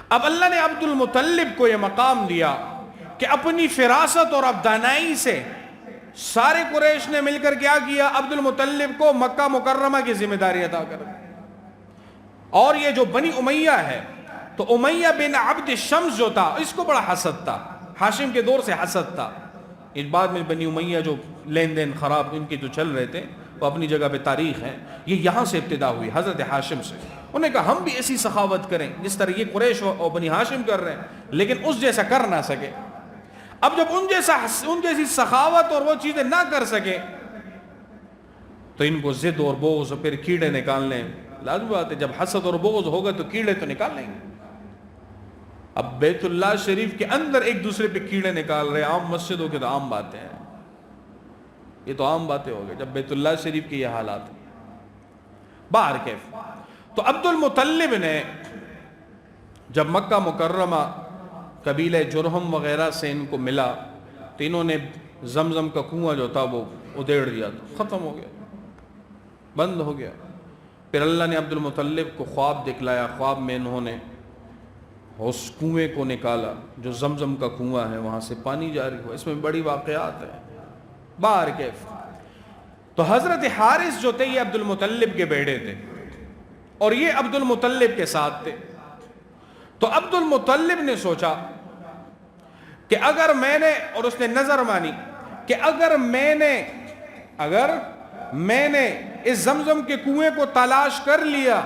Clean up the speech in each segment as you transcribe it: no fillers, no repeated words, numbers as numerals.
اب اللہ نے عبد المطلب کو یہ مقام دیا کہ اپنی فراست اور ابدانائی سے سارے قریش نے مل کر کیا کیا، عبد المطلب کو مکہ مکرمہ کی ذمہ داری عطا کر دی۔ اور یہ جو بنی امیہ ہے، تو امیہ بن عبد شمس جو تھا، اس کو بڑا حسد تھا، ہاشم کے دور سے حسد تھا۔ اس بعد میں بنی امیہ جو لین دین خراب ان کے جو چل رہے تھے وہ اپنی جگہ پہ تاریخ ہے، یہ یہاں سے ابتدا ہوئی حضرت ہاشم سے۔ انہوں نے کہا ہم بھی ایسی سخاوت کریں جس طرح یہ قریش اور بنی ہاشم کر رہے ہیں، لیکن اس جیسا کر نہ سکے۔ اب جب ان جیسی سخاوت اور وہ چیزیں نہ کر سکے تو ان کو ضد اور بغض، پھر کیڑے نکالنے لازمی بات ہے۔ جب حسد اور بغض ہوگا تو کیڑے تو نکال لیں گے۔ اب بیت اللہ شریف کے اندر ایک دوسرے پہ کیڑے نکال رہے، عام مسجدوں کے تو عام باتیں ہیں، یہ تو عام باتیں ہو گئی جب بیت اللہ شریف کے یہ حالات ہیں۔ باہر کیف تو عبد المطلب نے جب مکہ مکرمہ قبیلہ جرہم وغیرہ سے ان کو ملا تو انہوں نے زمزم کا کنواں جو تھا وہ ادھیڑ دیا، ختم ہو گیا، بند ہو گیا۔ پھر اللہ نے عبد المطلب کو خواب دکھلایا، خواب میں انہوں نے اس کنویں کو نکالا جو زمزم کا کنواں ہے، وہاں سے پانی جاری ہوا۔ اس میں بڑی واقعات ہیں۔ باہر کیف تو حضرت حارث جو تھے یہ عبد المطلب کے بیٹے تھے اور یہ عبد المطلب کے ساتھ تھے۔ تو عبد المطلب نے سوچا کہ اگر میں نے، اور اس نے نظر مانی کہ اگر میں نے اس زمزم کے کنویں کو تلاش کر لیا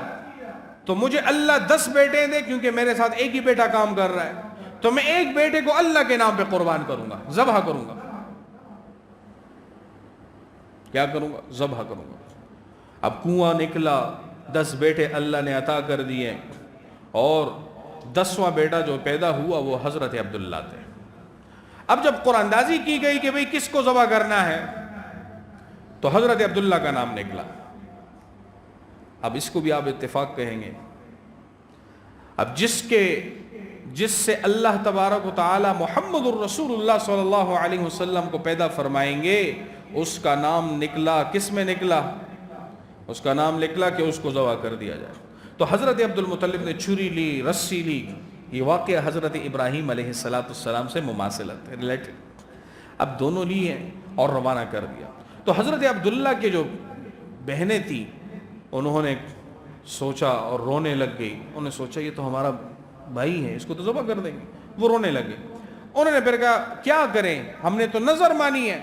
تو مجھے اللہ 10 بیٹے دے، کیونکہ میرے ساتھ ایک ہی بیٹا کام کر رہا ہے، تو میں ایک بیٹے کو اللہ کے نام پہ قربان کروں گا، ذبح کروں گا۔ کیا کروں گا؟ ذبح کروں گا۔ اب کنواں نکلا، 10 بیٹے اللہ نے عطا کر دیے، اور 10واں بیٹا جو پیدا ہوا وہ حضرت عبداللہ تھے۔ اب جب قرآن اندازی کی گئی کہ بھئی کس کو ذبح کرنا ہے تو حضرت عبداللہ کا نام نکلا۔ اب اس کو بھی آپ اتفاق کہیں گے، اب جس سے اللہ تبارک و تعالی محمد الرسول اللہ صلی اللہ علیہ وسلم کو پیدا فرمائیں گے، اس کا نام نکلا، کس میں نکلا؟ اس کا نام نکلا کہ اس کو ذبح کر دیا جائے۔ تو حضرت عبد المطلب نے چھری لی، رسی لی۔ یہ واقعہ حضرت ابراہیم علیہ السلام سے مماثلت ہے، ریلیٹڈ۔ اب دونوں لی ہیں اور روانہ کر دیا۔ تو حضرت عبداللہ کے جو بہنیں تھیں انہوں نے سوچا اور رونے لگ گئی۔ انہوں نے سوچا یہ تو ہمارا بھائی ہے، اس کو تو ذبح کر دیں گے۔ وہ رونے لگے۔ انہوں نے پھر کہا کیا کریں، ہم نے تو نظر مانی ہے۔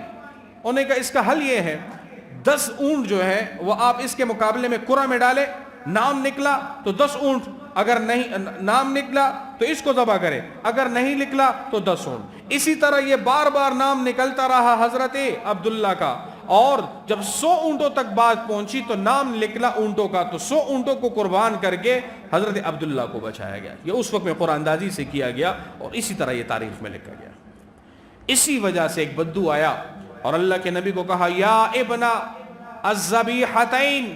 انہوں نے کہا اس کا حل یہ ہے، 10 اونٹ جو ہے وہ آپ اس کے مقابلے میں قرعہ میں ڈالے، نام نکلا تو 10 اونٹ، اگر نہیں نام نکلا تو اس کو ذبح کرے، اگر نہیں نکلا تو 10 اونٹ۔ اسی طرح یہ بار بار نام نکلتا رہا حضرت عبداللہ کا، اور جب 100 اونٹوں تک بات پہنچی تو نام نکلا اونٹوں کا، تو 100 اونٹوں کو قربان کر کے حضرت عبداللہ کو بچایا گیا۔ یہ اس وقت میں قرآن اندازی سے کیا گیا اور اسی طرح یہ تاریخ میں لکھا گیا۔ اسی وجہ سے ایک بدو آیا اور اللہ کے نبی کو کہا یا ابن الذبیحتین،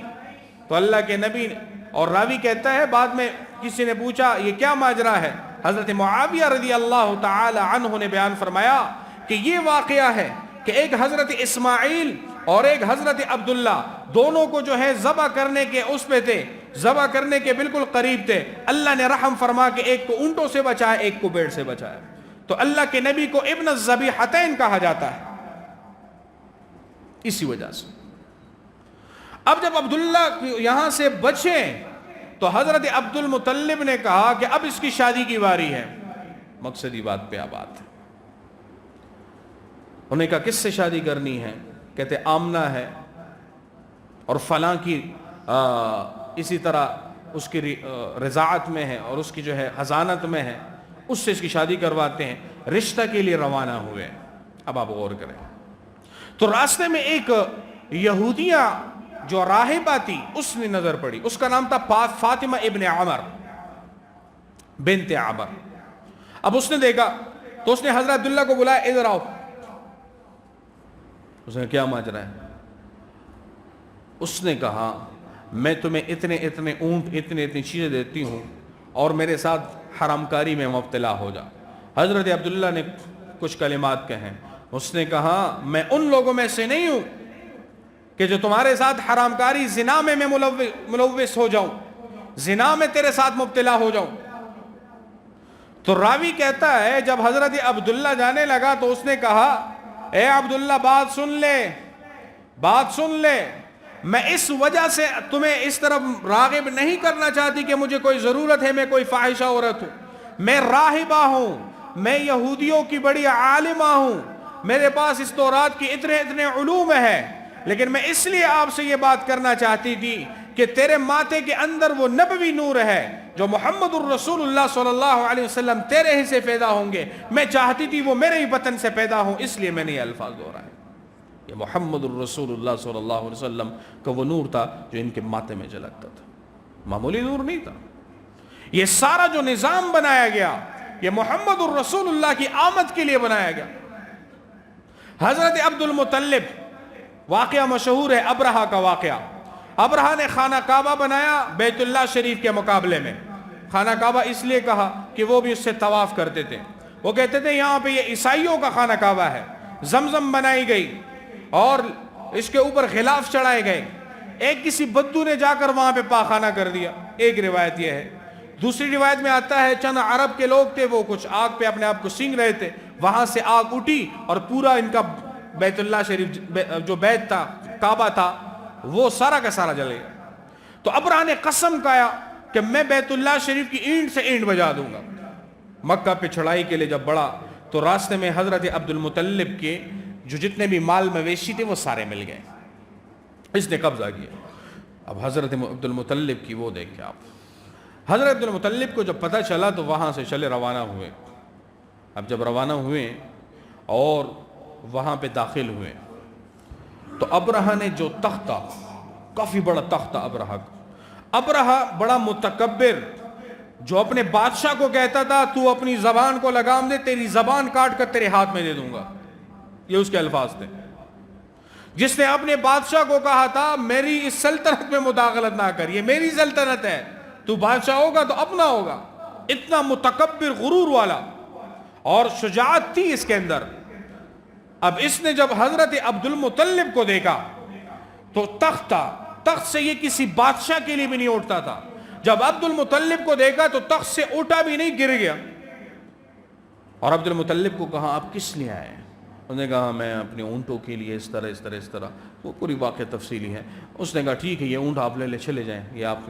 تو اللہ کے نبی، اور راوی کہتا ہے بعد میں کسی نے پوچھا یہ کیا ماجرا ہے، حضرت معاویہ رضی اللہ تعالی عنہ نے بیان فرمایا کہ یہ واقعہ ہے کہ ایک حضرت اسماعیل اور ایک حضرت عبداللہ دونوں کو جو ہے ذبح کرنے کے اس پہ تھے، ذبح کرنے کے بالکل قریب تھے۔ اللہ نے رحم فرما کے ایک کو اونٹوں سے بچایا، ایک کو بھیڑ سے بچایا۔ تو اللہ کے نبی کو ابن الذبیحتین کہا جاتا ہے اسی وجہ سے۔ اب جب عبداللہ یہاں سے بچے تو حضرت عبد المطلب نے کہا کہ اب اس کی شادی کی باری ہے۔ مقصدی بات پہ آباد ہے۔ انہوں نے کہا کس سے شادی کرنی ہے؟ کہتے آمنہ ہے اور فلاں کی اسی طرح اس کی رضاعت میں ہے اور اس کی جو ہے حضانت میں ہے، اس سے اس کی شادی کرواتے ہیں۔ رشتہ کے لیے روانہ ہوئے۔ اب آپ غور کریں تو راستے میں ایک یہودیہ جو راہبہ تھی اس نے نظر پڑی، اس کا نام تھا فاطمہ ابن عمر بنت عمر۔ اب اس نے دیکھا تو اس نے حضرت عبداللہ کو بلایا، ادھر آؤ۔ اس نے کیا ماجرا ہے؟ اس نے کہا میں تمہیں اتنے اتنے اونٹ، اتنے اتنی چیزیں دیتی ہوں اور میرے ساتھ حرام کاری میں مبتلا ہو جا۔ حضرت عبداللہ نے کچھ کلمات کہیں۔ اس نے کہا میں ان لوگوں میں سے نہیں ہوں کہ جو تمہارے ساتھ حرام کاری زنا میں ملوث ہو جاؤں، زنا میں تیرے ساتھ مبتلا ہو جاؤں۔ تو راوی کہتا ہے جب حضرت عبداللہ جانے لگا تو اس نے کہا اے عبداللہ بات سن لے، میں اس وجہ سے تمہیں اس طرف راغب نہیں کرنا چاہتی کہ مجھے کوئی ضرورت ہے، میں کوئی فاحشہ عورت ہوں، میں راہبہ ہوں، میں یہودیوں کی بڑی عالمہ ہوں، میرے پاس اس تورات کی اتنے علوم ہے، لیکن میں اس لیے آپ سے یہ بات کرنا چاہتی تھی کہ تیرے ماتھے کے اندر وہ نبوی نور ہے جو محمد الرسول اللہ صلی اللہ علیہ وسلم تیرے ہی سے پیدا ہوں گے، میں چاہتی تھی وہ میرے ہی وطن سے پیدا ہوں، اس لیے میں نے یہ الفاظ دہرائے۔ یہ محمد الرسول اللہ صلی اللہ علیہ وسلم کا وہ نور تھا جو ان کے ماتھے میں جھلکتا تھا، معمولی نور نہیں تھا۔ یہ سارا جو نظام بنایا گیا یہ محمد الرسول اللہ کی آمد کے لیے بنایا گیا۔ حضرت عبد المطلب، واقعہ مشہور ہے ابرہہ کا واقعہ۔ ابرہہ نے خانہ کعبہ بنایا بیت اللہ شریف کے مقابلے میں۔ خانہ کعبہ اس لیے کہا کہ وہ بھی اس سے طواف کرتے تھے، وہ کہتے تھے یہاں پہ یہ عیسائیوں کا خانہ کعبہ ہے، زمزم بنائی گئی اور اس کے اوپر غلاف چڑھائے گئے، ایک کسی بدو نے جا کر وہاں پہ پاخانہ کر دیا، ایک روایت یہ ہے۔ دوسری روایت میں آتا ہے چند عرب کے لوگ تھے، وہ کچھ آگ پہ اپنے آپ کو سینگ رہے تھے، وہاں سے آگ اٹھی اور پورا ان کا بیت اللہ شریف جو بیت تھا، کعبہ تھا، وہ سارا کا سارا جل گیا۔ تو ابرہہ نے قسم کھایا کہ میں بیت اللہ شریف کی اینٹ سے اینٹ بجا دوں گا۔ مکہ پہ چڑھائی کے لیے جب بڑھا تو راستے میں حضرت عبد المطلب کے جو جتنے بھی مال مویشی تھے وہ سارے مل گئے، اس نے قبضہ کیا۔ اب حضرت عبد المطلب کی وہ دیکھیں آپ، حضرت عبد المطلب کو جب پتہ چلا تو وہاں سے چلے روانہ ہوئے۔ اب جب روانہ ہوئے اور وہاں پہ داخل ہوئے تو ابرہہ نے جو تختہ، کافی بڑا تختہ ابرہہ بڑا متکبر، جو اپنے بادشاہ کو کہتا تھا تو اپنی زبان کو لگام دے، تیری زبان کاٹ کر تیرے ہاتھ میں دے دوں گا، یہ اس کے الفاظ تھے۔ جس نے اپنے بادشاہ کو کہا تھا میری اس سلطنت میں مداخلت نہ کر، یہ میری سلطنت ہے، تو بادشاہ ہوگا تو اپنا ہوگا، اتنا متکبر غرور والا، اور شجاعت تھی اس کے اندر۔ اب اس نے جب حضرت عبد المطلب کو دیکھا تو تخت سے یہ کسی بادشاہ کے لیے بھی نہیں اٹھتا تھا، جب عبد المطلب کو دیکھا تو تخت سے اٹھا بھی نہیں، گر گیا۔ اور عبد المطلب کو کہا آپ کس لیے آئے؟ انہوں نے کہا میں اپنے اونٹوں کے لیے اس طرح، وہ پوری واقعہ تفصیلی ہے۔ اس نے کہا ٹھیک ہے یہ اونٹ آپ لے چلے جائیں، یہ آپ۔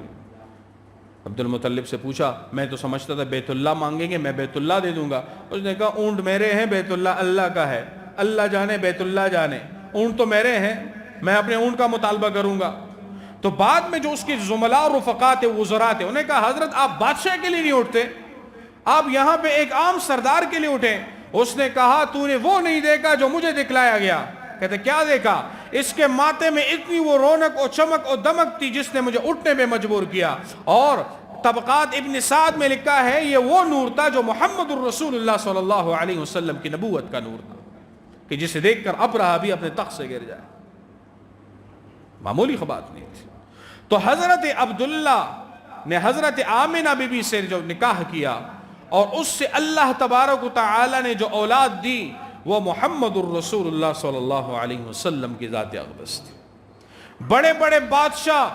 عبد المطلب سے پوچھا میں تو سمجھتا تھا بیت اللہ مانگیں گے، میں بیت اللہ دے دوں گا۔ اس نے کہا اونٹ میرے ہیں، بیت اللہ اللہ کا ہے، اللہ جانے بیت اللہ جانے، اونٹ تو میرے ہیں، میں اپنے اونٹ کا مطالبہ کروں گا۔ تو بعد میں جو اس کے زملاء اور رفقا تھے، وزراء تھے، انہوں نے کہا حضرت آپ بادشاہ کے لیے نہیں اٹھتے، آپ یہاں پہ ایک عام سردار کے لیے اٹھیں۔ اس نے کہا تو نے وہ نہیں دیکھا جو مجھے دکھلایا گیا۔ کہتے کیا دیکھا؟ اس کے ماتھے میں اتنی وہ رونق اور چمک اور دمک تھی جس نے مجھے اٹھنے پہ مجبور کیا۔ اور طبقات ابن سعد میں لکھا ہے یہ وہ نور تھا جو محمد الرسول اللہ صلی اللہ علیہ وسلم کی نبوت کا نور تھا، کہ جسے دیکھ کر ابرہہ بھی اپنے تخت سے گر جائے، معمولی بات نہیں تھی۔ تو حضرت عبداللہ نے حضرت آمنہ بی بی سے جو نکاح کیا اور اس سے اللہ تبارک و تعالی نے جو اولاد دی وہ محمد الرسول اللہ صلی اللہ علیہ وسلم کی ذات اقدس تھی۔ بڑے بڑے بادشاہ،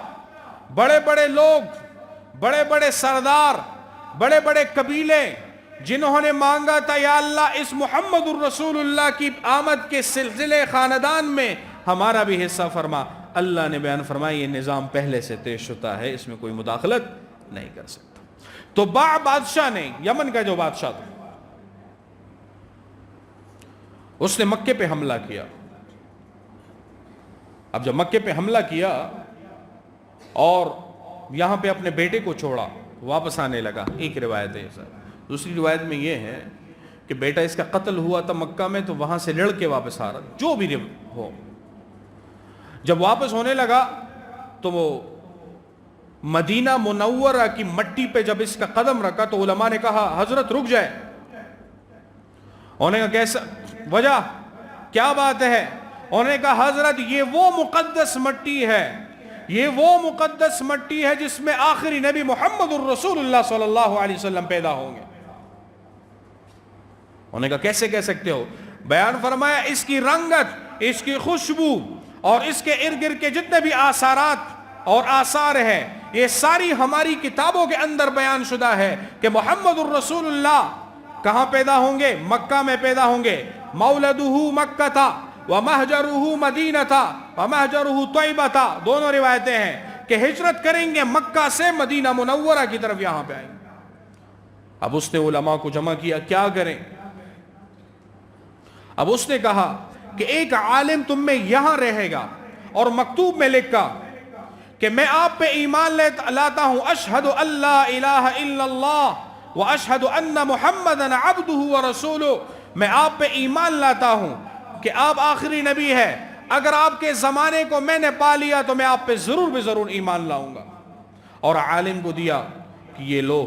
بڑے بڑے لوگ، بڑے بڑے سردار، بڑے بڑے قبیلے جنہوں نے مانگا تھا یا اللہ اس محمد الرسول اللہ کی آمد کے سلسلے خاندان میں ہمارا بھی حصہ فرما، اللہ نے بیان فرمایا یہ نظام پہلے سے طے شدہ ہے، اس میں کوئی مداخلت نہیں کر سکتا۔ تو بادشاہ نے، یمن کا جو بادشاہ تھا، اس نے مکے پہ حملہ کیا۔ اب جب مکے پہ حملہ کیا اور یہاں پہ اپنے بیٹے کو چھوڑا، واپس آنے لگا، ایک روایت ہے سر۔ دوسری روایت میں یہ ہے کہ بیٹا اس کا قتل ہوا تھا مکہ میں، تو وہاں سے لڑ کے واپس آ رہا، جو بھی ہو۔ جب واپس ہونے لگا تو وہ مدینہ منورہ کی مٹی پہ جب اس کا قدم رکھا تو علماء نے کہا حضرت رک جائے۔ انہوں نے کہا کیسا وجہ، کیا بات ہے؟ انہوں نے کہا حضرت یہ وہ مقدس مٹی ہے، یہ وہ مقدس مٹی ہے جس میں آخری نبی محمد الرسول اللہ صلی اللہ علیہ وسلم پیدا ہوں گے۔ انہوں نے کہا کیسے کہہ سکتے ہو؟ بیان فرمایا اس کی رنگت، اس کی خوشبو اور اس کے ارد گرد کے جتنے بھی آثارات اور آثار ہیں یہ ساری ہماری کتابوں کے اندر بیان شدہ ہے کہ محمد الرسول اللہ کہاں پیدا ہوں گے؟ مکہ میں پیدا ہوں گے. مولدہ مکہ تھا ومہجرہ مدینہ تھا ومہجرہ طیبہ تھا. دونوں روایتیں ہیں کہ ہجرت کریں گے مکہ سے مدینہ منورہ کی طرف یہاں پہ آئیں گے. اب اس نے علماء کو جمع کیا, کیا کریں؟ اب اس نے کہا کہ ایک عالم تم میں یہاں رہے گا اور مکتوب میں لکھا کہ میں آپ پہ ایمان لاتا ہوں, اشہد ان لا الہ الا اللہ واشہد ان محمدًا عبدہ ورسولہ, میں آپ پہ ایمان لاتا ہوں کہ آپ آخری نبی ہے, اگر آپ کے زمانے کو میں نے پا لیا تو میں آپ پہ ضرور بے ضرور ایمان لاؤں گا. اور عالم کو دیا کہ یہ لو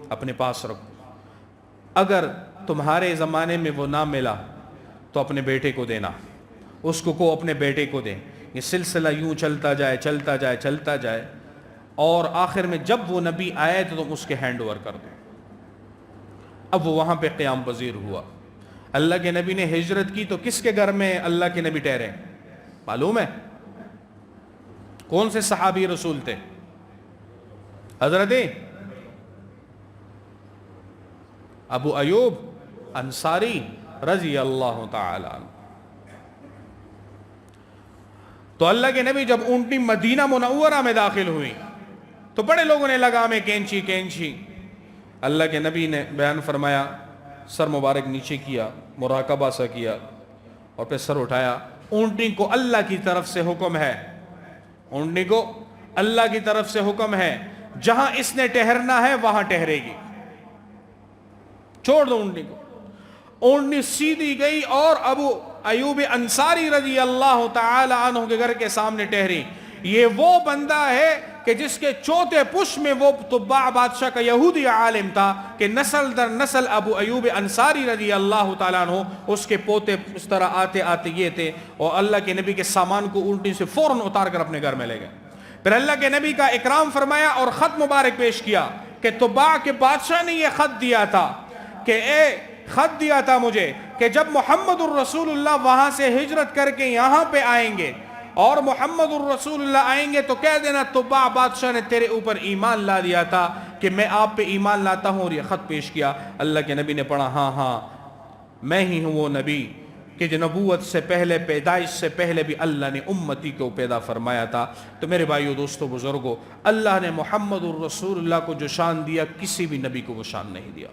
اپنے پاس رکھو, اگر تمہارے زمانے میں وہ نہ ملا تو اپنے بیٹے کو دینا, اس کو اپنے بیٹے کو دیں. یہ سلسلہ یوں چلتا جائے چلتا جائے چلتا جائے, اور آخر میں جب وہ نبی آئے تو تم اس کے ہینڈ اوور کر دو. اب وہ وہاں پہ قیام پذیر ہوا. اللہ کے نبی نے ہجرت کی تو کس کے گھر میں اللہ کے نبی ٹھہرے معلوم ہے؟ کون سے صحابی رسول تھے؟ حضرت ابو ایوب انصاری رضی اللہ تعالی عنہ. تو اللہ کے نبی جب اونٹنی مدینہ منورہ میں داخل ہوئی تو بڑے لوگوں نے لگا میں کینچی کینچی. اللہ کے نبی نے بیان فرمایا, سر مبارک نیچے کیا, مراقبہ سا کیا اور پھر سر اٹھایا. اونٹنی کو اللہ کی طرف سے حکم ہے, اونٹنی کو اللہ کی طرف سے حکم ہے, جہاں اس نے ٹہرنا ہے وہاں ٹہرے گی, چھوڑ دو اونٹنی کو. اونٹنی سیدھی گئی اور ابو ایوب انصاری رضی اللہ تعالی عنہ کے گھر کے سامنے ٹہری. یہ وہ بندہ ہے کہ جس کے چوتھے پش میں وہ طباع بادشاہ کا یہودی عالم تھا کہ نسل در نسل ابو ایوب انصاری رضی اللہ تعالیٰ عنہ اس کے پوتے اس طرح آتے آتے یہ تھے, اور اللہ کے نبی کے سامان کو اونٹنی سے فوراً اتار کر اپنے گھر میں لے گئے. پھر اللہ کے نبی کا اکرام فرمایا اور خط مبارک پیش کیا کہ طباع کے بادشاہ نے یہ خط دیا تھا کہ خط دیا تھا مجھے کہ جب محمد الرسول اللہ وہاں سے ہجرت کر کے یہاں پہ آئیں گے اور محمد الرسول اللہ آئیں گے تو کہہ دینا طباع بادشاہ نے تیرے اوپر ایمان لا دیا تھا کہ میں آپ پہ ایمان لاتا ہوں. اور یہ خط پیش کیا. اللہ کے نبی نے پڑھا, ہاں ہاں میں ہی ہوں وہ نبی کہ جو نبوت سے پہلے, پیدائش سے پہلے بھی اللہ نے امتی کو پیدا فرمایا تھا. تو میرے بھائیو دوستو بزرگو, اللہ نے محمد الرسول اللہ کو جو شان دیا کسی بھی نبی کو وہ شان نہیں دیا.